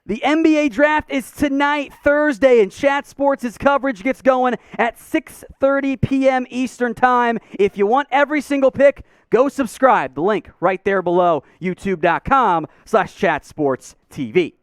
The NBA draft is tonight, Thursday, and Chat Sports' coverage gets going at 6:30 p.m. Eastern Time. If you want every single pick, go subscribe. The link right there below, youtube.com/chatsportstv.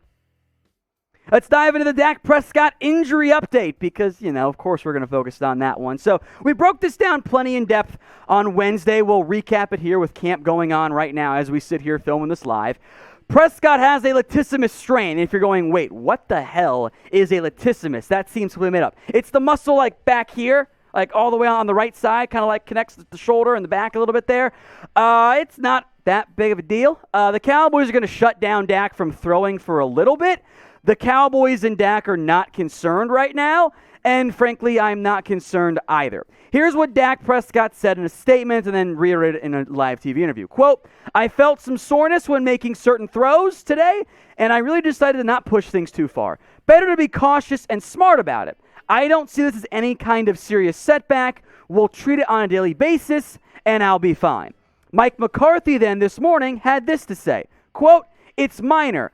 Let's dive into the Dak Prescott injury update because, of course we're going to focus on that one. So we broke this down plenty in depth on Wednesday. We'll recap it here with camp going on right now as we sit here filming this live. Prescott has a latissimus strain. If you're going, wait, what the hell is a latissimus? That seems completely made up. It's the muscle like back here, like all the way on the right side, kind of like connects the shoulder and the back a little bit there. It's not that big of a deal. The Cowboys are going to shut down Dak from throwing for a little bit. The Cowboys and Dak are not concerned right now, and frankly, I'm not concerned either. Here's what Dak Prescott said in a statement and then reiterated in a live TV interview. Quote, I felt some soreness when making certain throws today, and I really decided to not push things too far. Better to be cautious and smart about it. I don't see this as any kind of serious setback. We'll treat it on a daily basis, and I'll be fine. Mike McCarthy then this morning had this to say. Quote, it's minor.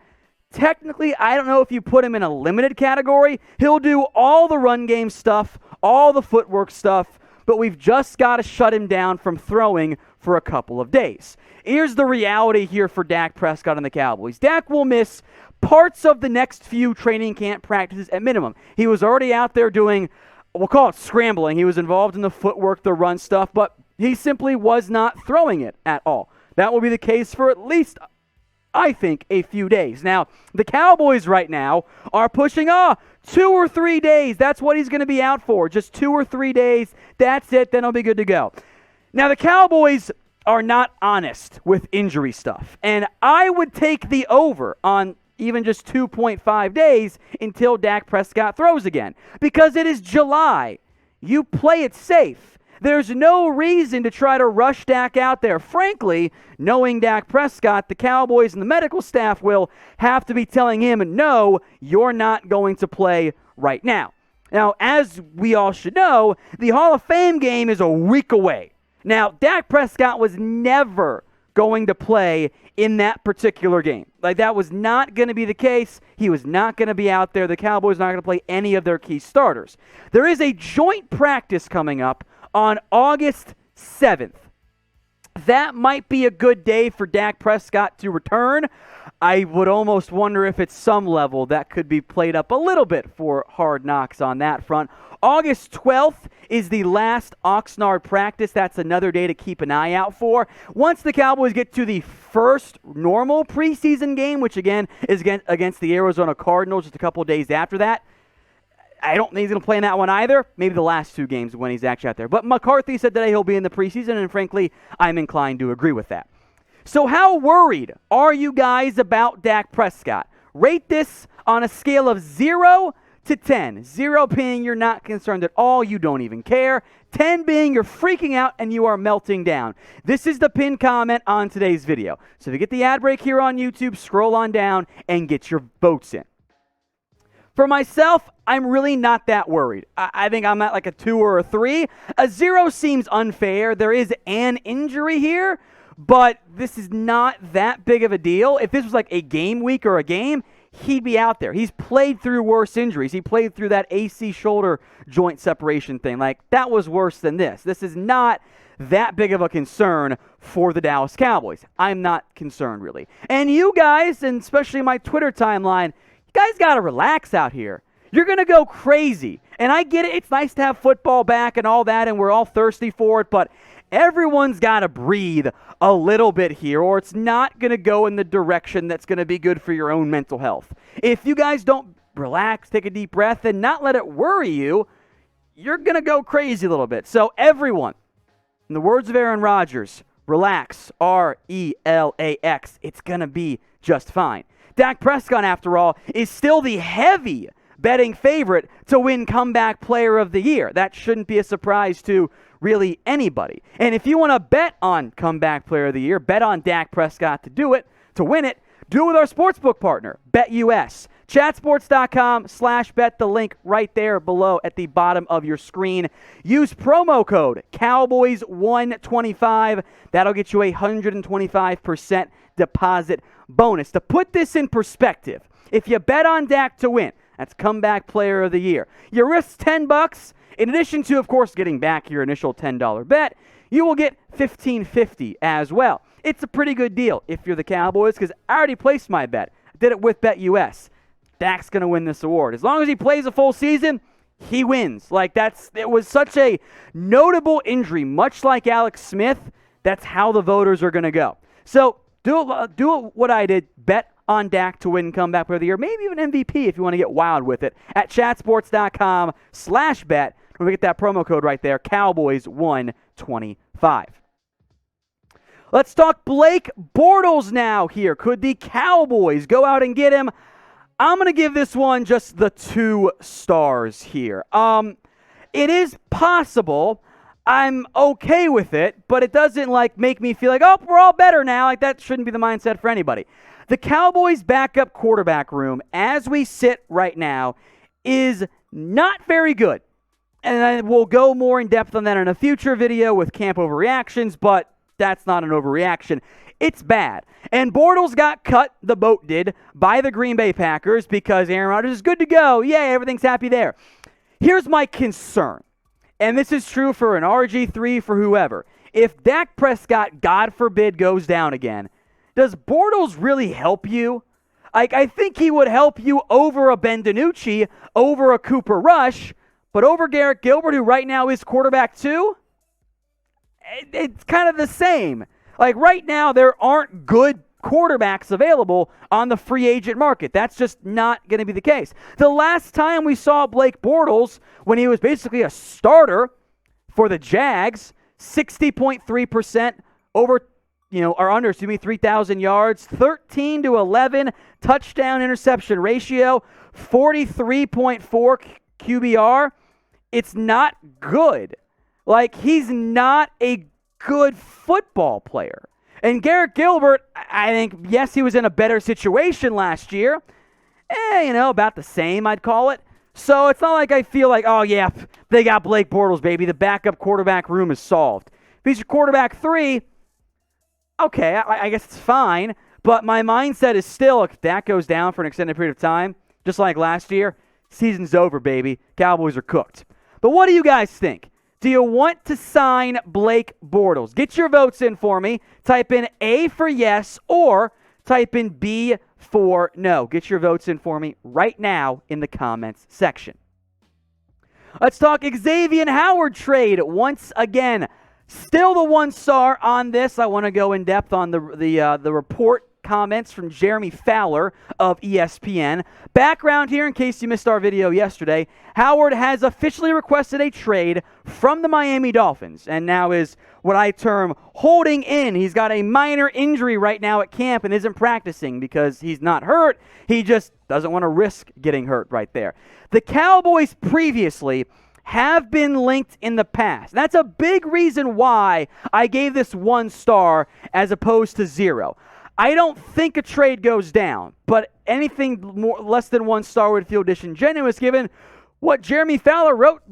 Technically, I don't know if you put him in a limited category. He'll do all the run game stuff, all the footwork stuff, but we've just got to shut him down from throwing for a couple of days. Here's the reality here for Dak Prescott and the Cowboys. Dak will miss parts of the next few training camp practices at minimum. He was already out there doing, we'll call it scrambling. He was involved in the footwork, the run stuff, but he simply was not throwing it at all. That will be the case for at least, I think, a few days. Now, the Cowboys right now are pushing 2 or 3 days. That's what he's going to be out for. Just 2 or 3 days. That's it. Then he'll be good to go. Now, the Cowboys are not honest with injury stuff. And I would take the over on even just 2.5 days until Dak Prescott throws again. Because it is July. You play it safe. There's no reason to try to rush Dak out there. Frankly, knowing Dak Prescott, the Cowboys and the medical staff will have to be telling him, no, you're not going to play right now. Now, as we all should know, the Hall of Fame game is a week away. Now, Dak Prescott was never going to play in that particular game. Like, that was not going to be the case. He was not going to be out there. The Cowboys are not going to play any of their key starters. There is a joint practice coming up on August 7th. That might be a good day for Dak Prescott to return. I would almost wonder if at some level that could be played up a little bit for Hard Knocks on that front. August 12th is the last Oxnard practice. That's another day to keep an eye out for. Once the Cowboys get to the first normal preseason game, which again is against the Arizona Cardinals just a couple days after that, I don't think he's going to play in that one either. Maybe the last 2 games when he's actually out there. But McCarthy said today he'll be in the preseason, and frankly, I'm inclined to agree with that. So how worried are you guys about Dak Prescott? Rate this on a scale of 0 to 10. 0 being you're not concerned at all, you don't even care. 10 being you're freaking out and you are melting down. This is the pinned comment on today's video. So if you get the ad break here on YouTube, scroll on down and get your votes in. For myself, I'm really not that worried. I think I'm at like a 2 or a 3. A 0 seems unfair. There is an injury here, but this is not that big of a deal. If this was like a game week or a game, he'd be out there. He's played through worse injuries. He played through that AC shoulder joint separation thing. Like, that was worse than this. This is not that big of a concern for the Dallas Cowboys. I'm not concerned, really. And you guys, and especially my Twitter timeline, you guys got to relax out here. You're going to go crazy. And I get it. It's nice to have football back and all that, and we're all thirsty for it, but everyone's got to breathe a little bit here, or it's not going to go in the direction that's going to be good for your own mental health. If you guys don't relax, take a deep breath, and not let it worry you, you're going to go crazy a little bit. So everyone, in the words of Aaron Rodgers, relax, R-E-L-A-X. It's going to be just fine. Dak Prescott, after all, is still the heavy betting favorite to win Comeback Player of the Year. That shouldn't be a surprise to really anybody. And if you want to bet on Comeback Player of the Year, bet on Dak Prescott to do it, to win it, do it with our sportsbook partner, BetUS. Chatsports.com/bet, the link right there below at the bottom of your screen. Use promo code Cowboys125. That'll get you a 125% deposit bonus. To put this in perspective, If you bet on Dak to win, that's comeback player of the year. You risk $10. In addition to, of course, getting back your initial $10 bet, you will get $15.50 as well. It's a pretty good deal if you're the Cowboys, because I already placed my bet. I did it with BetUS. Dak's going to win this award. As long as he plays a full season, he wins. It was such a notable injury, much like Alex Smith. That's how the voters are going to go. So do what I did. Bet on Dak to win comeback player of the year, maybe even MVP if you want to get wild with it, at chatsports.com/bet. We get that promo code right there, Cowboys125. Let's talk Blake Bortles now here. Could the Cowboys go out and get him? I'm going to give this one just the 2 stars here. It is possible. I'm okay with it, but it doesn't make me feel like, oh, we're all better now. That shouldn't be the mindset for anybody. The Cowboys' backup quarterback room, as we sit right now, is not very good. And we'll go more in depth on that in a future video with camp overreactions, but that's not an overreaction. It's bad. And Bortles got cut, the boat did, by the Green Bay Packers because Aaron Rodgers is good to go. Yay, everything's happy there. Here's my concern, and this is true for an RG3, for whoever. If Dak Prescott, God forbid, goes down again, does Bortles really help you? I think he would help you over a Ben DiNucci, over a Cooper Rush, but over Garrett Gilbert, who right now is quarterback 2, it's kind of the same. Right now, there aren't good quarterbacks available on the free agent market. That's just not going to be the case. The last time we saw Blake Bortles, when he was basically a starter for the Jags, 60.3% over, or under, 3,000 yards, 13-11 touchdown interception ratio, 43.4 QBR. It's not good. He's not a good football player. And Garrett Gilbert, I think, yes, he was in a better situation last year. About the same, I'd call it. So it's not like I feel like, oh, yeah, they got Blake Bortles, baby. The backup quarterback room is solved. If he's your quarterback 3, okay, I guess it's fine. But my mindset is still, if Dak goes down for an extended period of time, just like last year, season's over, baby. Cowboys are cooked. But what do you guys think? Do you want to sign Blake Bortles? Get your votes in for me. Type in A for yes or type in B for no. Get your votes in for me right now in the comments section. Let's talk Xavien Howard trade once again. Still the 1 star on this. I want to go in depth on the report comments from Jeremy Fowler of ESPN. Background here, in case you missed our video yesterday, Howard has officially requested a trade from the Miami Dolphins and now is what I term holding in. He's got a minor injury right now at camp and isn't practicing because he's not hurt. He just doesn't want to risk getting hurt right there. The Cowboys previously have been linked in the past. That's a big reason why I gave this 1 star as opposed to 0. I don't think a trade goes down, but anything less than 1 star would feel disingenuous given what Jeremy Fowler wrote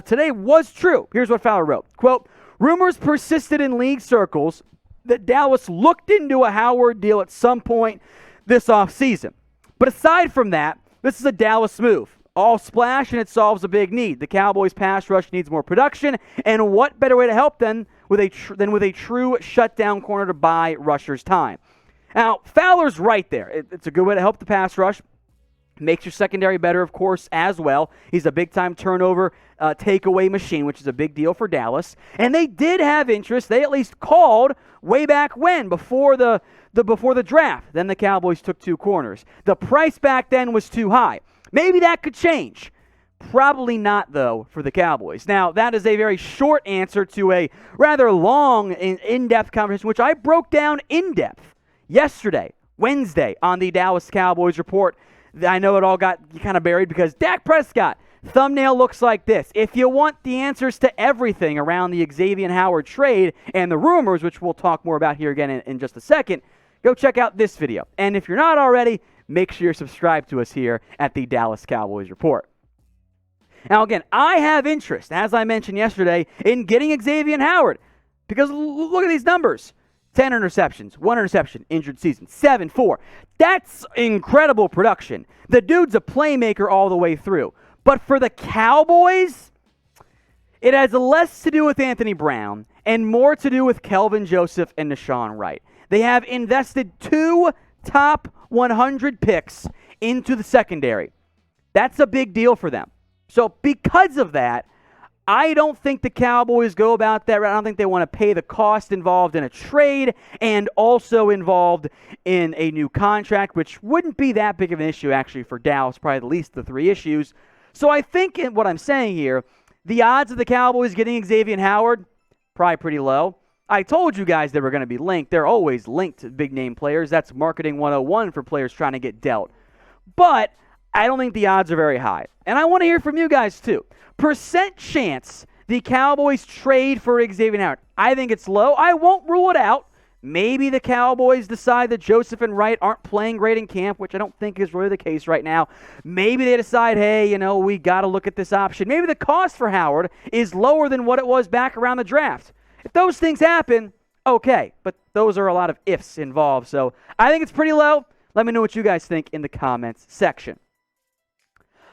today was true. Here's what Fowler wrote. Quote, rumors persisted in league circles that Dallas looked into a Howard deal at some point this offseason. But aside from that, this is a Dallas move. All splash and it solves a big need. The Cowboys pass rush needs more production, and what better way to help them with a true shutdown corner to buy rushers time. Now, Fowler's right there. It's a good way to help the pass rush. Makes your secondary better, of course, as well. He's a big-time turnover takeaway machine, which is a big deal for Dallas. And they did have interest. They at least called way back when, before the draft. Then the Cowboys took 2 corners. The price back then was too high. Maybe that could change. Probably not, though, for the Cowboys. Now, that is a very short answer to a rather long, in-depth conversation, which I broke down in-depth yesterday, Wednesday, on the Dallas Cowboys Report. I know it all got kind of buried because Dak Prescott, thumbnail looks like this. If you want the answers to everything around the Xavien Howard trade and the rumors, which we'll talk more about here again in just a second, go check out this video. And if you're not already, make sure you're subscribed to us here at the Dallas Cowboys Report. Now, again, I have interest, as I mentioned yesterday, in getting Xavien Howard because look at these numbers. 10 interceptions, 1 interception, injured season, 7-4. That's incredible production. The dude's a playmaker all the way through. But for the Cowboys, it has less to do with Anthony Brown and more to do with Kelvin Joseph and Deshaun Wright. They have invested 2 top 100 picks into the secondary. That's a big deal for them. So because of that, I don't think the Cowboys go about that. I don't think they want to pay the cost involved in a trade and also involved in a new contract, which wouldn't be that big of an issue actually for Dallas, probably the least of the 3 issues. So I think in what I'm saying here, the odds of the Cowboys getting Xavien Howard, probably pretty low. I told you guys they were going to be linked. They're always linked to big-name players. That's marketing 101 for players trying to get dealt. But I don't think the odds are very high. And I want to hear from you guys, too. Percent chance the Cowboys trade for Xavien Howard. I think it's low. I won't rule it out. Maybe the Cowboys decide that Joseph and Wright aren't playing great in camp, which I don't think is really the case right now. Maybe they decide, hey, we got to look at this option. Maybe the cost for Howard is lower than what it was back around the draft. If those things happen, okay. But those are a lot of ifs involved. So I think it's pretty low. Let me know what you guys think in the comments section.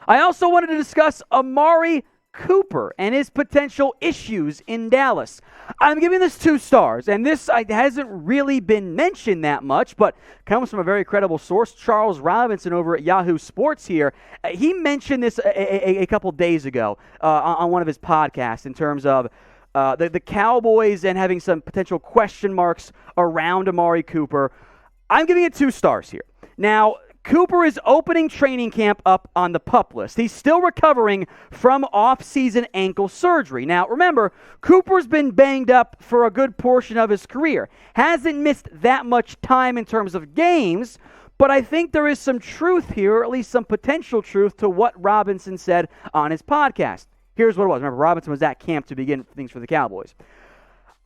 I also wanted to discuss Amari Cooper and his potential issues in Dallas. I'm giving this 2 stars, and this hasn't really been mentioned that much, but comes from a very credible source, Charles Robinson over at Yahoo Sports here. He mentioned this a couple days ago on one of his podcasts in terms of the Cowboys and having some potential question marks around Amari Cooper. I'm giving it 2 stars here. Now, Cooper is opening training camp up on the PUP list. He's still recovering from off-season ankle surgery. Now, remember, Cooper's been banged up for a good portion of his career. Hasn't missed that much time in terms of games, but I think there is some truth here, or at least some potential truth to what Robinson said on his podcast. Here's what it was. Remember, Robinson was at camp to begin things for the Cowboys.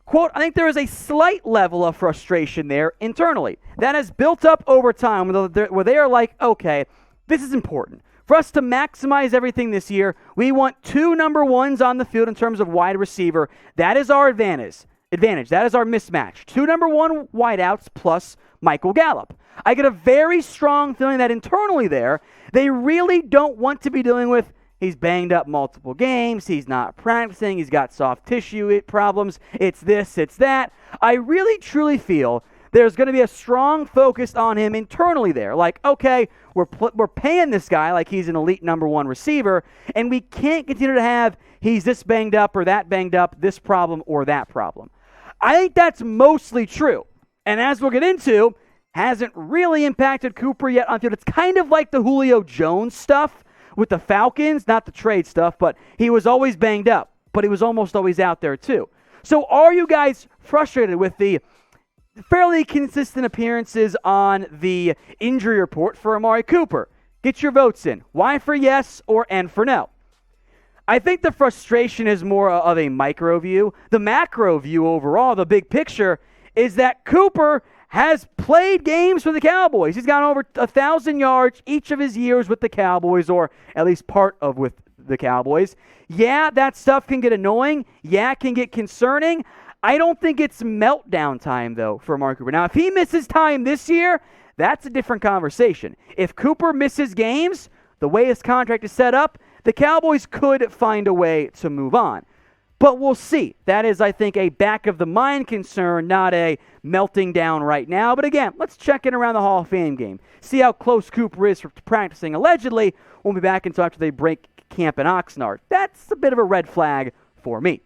Quote, I think there is a slight level of frustration there internally that has built up over time where they are like, okay, this is important. For us to maximize everything this year, we want 2 number 1s on the field in terms of wide receiver. That is our advantage. That is our mismatch. 2 number 1 wideouts plus Michael Gallup. I get a very strong feeling that internally there, they really don't want to be dealing with he's banged up multiple games. He's not practicing. He's got soft tissue problems. It's this, it's that. I really, truly feel there's going to be a strong focus on him internally there. Like, okay, we're paying this guy like he's an elite number 1 receiver, and we can't continue to have he's this banged up or that banged up, this problem or that problem. I think that's mostly true. And as we'll get into, hasn't really impacted Cooper yet on field. It's kind of like the Julio Jones stuff with the Falcons, not the trade stuff, but he was always banged up, but he was almost always out there too. So are you guys frustrated with the fairly consistent appearances on the injury report for Amari Cooper? Get your votes in. Y for yes or N for no? I think the frustration is more of a micro view. The macro view overall, the big picture, is that Cooper has played games for the Cowboys. He's gone over 1,000 yards each of his years with the Cowboys, or at least part of with the Cowboys. Yeah, that stuff can get annoying. Yeah, it can get concerning. I don't think it's meltdown time, though, for Amari Cooper. Now, if he misses time this year, that's a different conversation. If Cooper misses games, the way his contract is set up, the Cowboys could find a way to move on. But we'll see. That is, I think, a back-of-the-mind concern, not a melting down right now. But again, let's check in around the Hall of Fame game. See how close Cooper is for practicing. Allegedly, we'll be back until after they break camp in Oxnard. That's a bit of a red flag for me.